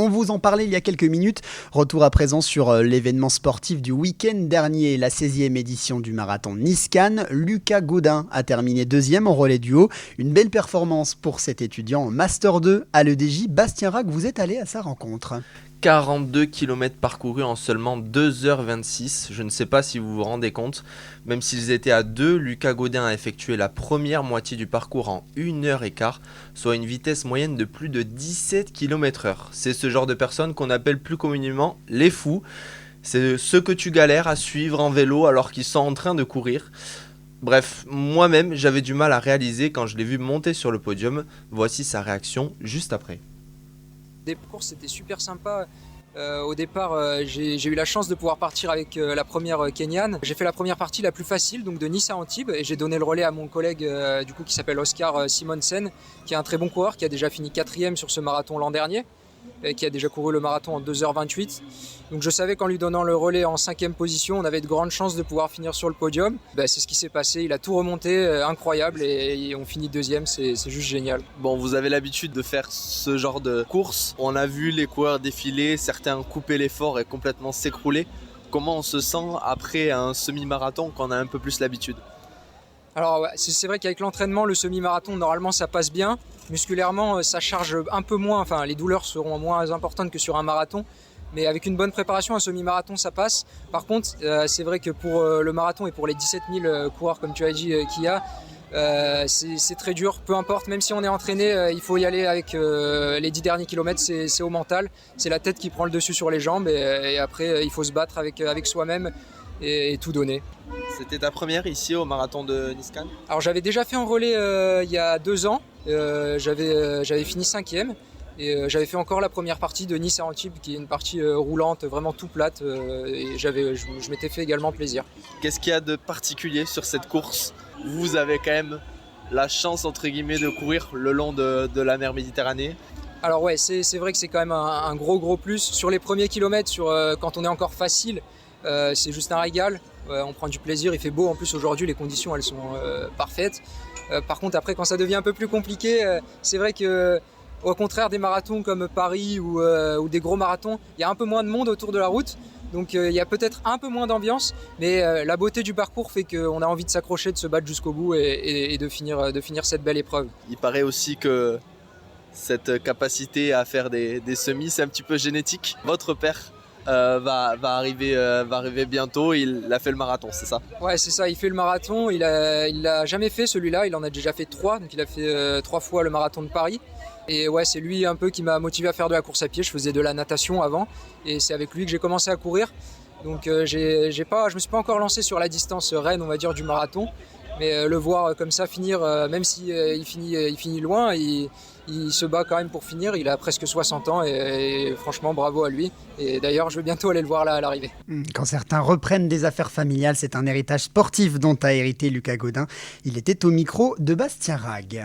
On vous en parlait il y a quelques minutes. Retour à présent sur l'événement sportif du week-end dernier, la 16e édition du marathon Nice-Cannes. Lucas Gaudin a terminé deuxième en relais duo. Une belle performance pour cet étudiant en Master 2 à l'EDJ. Bastien Rack, vous êtes allé à sa rencontre. 42 km parcourus en seulement 2h26, je ne sais pas si vous vous rendez compte. Même s'ils étaient à deux, Lucas Gaudin a effectué la première moitié du parcours en 1h15, soit une vitesse moyenne de plus de 17 km/h. C'est ce genre de personnes qu'on appelle plus communément les fous. C'est ceux que tu galères à suivre en vélo alors qu'ils sont en train de courir. Bref, moi-même j'avais du mal à réaliser quand je l'ai vu monter sur le podium. Voici sa réaction juste après. Des courses, c'était super sympa. Au départ, j'ai eu la chance de pouvoir partir avec la première Kenyane. J'ai fait la première partie la plus facile, donc de Nice à Antibes, et j'ai donné le relais à mon collègue qui s'appelle Oscar Simonsen, qui est un très bon coureur, qui a déjà fini 4e sur ce marathon l'an dernier, et qui a déjà couru le marathon en 2h28. Donc je savais qu'en lui donnant le relais en 5e position, on avait de grandes chances de pouvoir finir sur le podium. C'est ce qui s'est passé, il a tout remonté, incroyable, et on finit deuxième, c'est juste génial. Bon, vous avez l'habitude de faire ce genre de course. On a vu les coureurs défiler, certains couper l'effort et complètement s'écrouler. Comment on se sent après un semi-marathon quand on a un peu plus l'habitude ? Alors ouais, c'est vrai qu'avec l'entraînement, le semi-marathon, normalement ça passe bien. Musculairement, ça charge un peu moins, enfin les douleurs seront moins importantes que sur un marathon. Mais avec une bonne préparation, un semi-marathon, ça passe. Par contre, c'est vrai que pour le marathon et pour les 17 000 coureurs, comme tu as dit, qu'il y a, c'est très dur. Peu importe, même si on est entraîné, il faut y aller avec les 10 derniers kilomètres, c'est au mental. C'est la tête qui prend le dessus sur les jambes. Et après, il faut se battre avec soi-même et tout donner. C'était ta première ici au marathon de Nice-Cannes ? Alors j'avais déjà fait un relais il y a 2 ans. J'avais fini 5e. Et j'avais fait encore la première partie de Nice à Antibes, qui est une partie roulante, vraiment tout plate. Et je m'étais fait également plaisir. Qu'est-ce qu'il y a de particulier sur cette course ? Vous avez quand même la chance, entre guillemets, de courir le long de la mer Méditerranée. Alors ouais, c'est vrai que c'est quand même un gros plus. Sur les premiers kilomètres, quand on est encore facile, c'est juste un régal. On prend du plaisir, il fait beau. En plus aujourd'hui, les conditions elles sont parfaites. Par contre, après, quand ça devient un peu plus compliqué, c'est vrai que... Au contraire des marathons comme Paris ou des gros marathons, il y a un peu moins de monde autour de la route. Donc il y a peut-être un peu moins d'ambiance, mais la beauté du parcours fait qu'on a envie de s'accrocher, de se battre jusqu'au bout et de finir cette belle épreuve. Il paraît aussi que cette capacité à faire des semis, c'est un petit peu génétique. Votre père va arriver bientôt, il a fait le marathon, c'est ça ? Ouais, c'est ça, il fait le marathon, il l'a jamais fait celui-là, il en a déjà fait 3, donc il a fait 3 fois le marathon de Paris. Et ouais, c'est lui un peu qui m'a motivé à faire de la course à pied. Je faisais de la natation avant et c'est avec lui que j'ai commencé à courir. Donc je me suis pas encore lancé sur la distance reine, on va dire, du marathon. Mais le voir comme ça finir, même si il finit loin, il se bat quand même pour finir. Il a presque 60 ans et franchement bravo à lui. Et d'ailleurs, je vais bientôt aller le voir là à l'arrivée. Quand certains reprennent des affaires familiales, c'est un héritage sportif dont a hérité Lucas Gaudin. Il était au micro de Bastien Rack.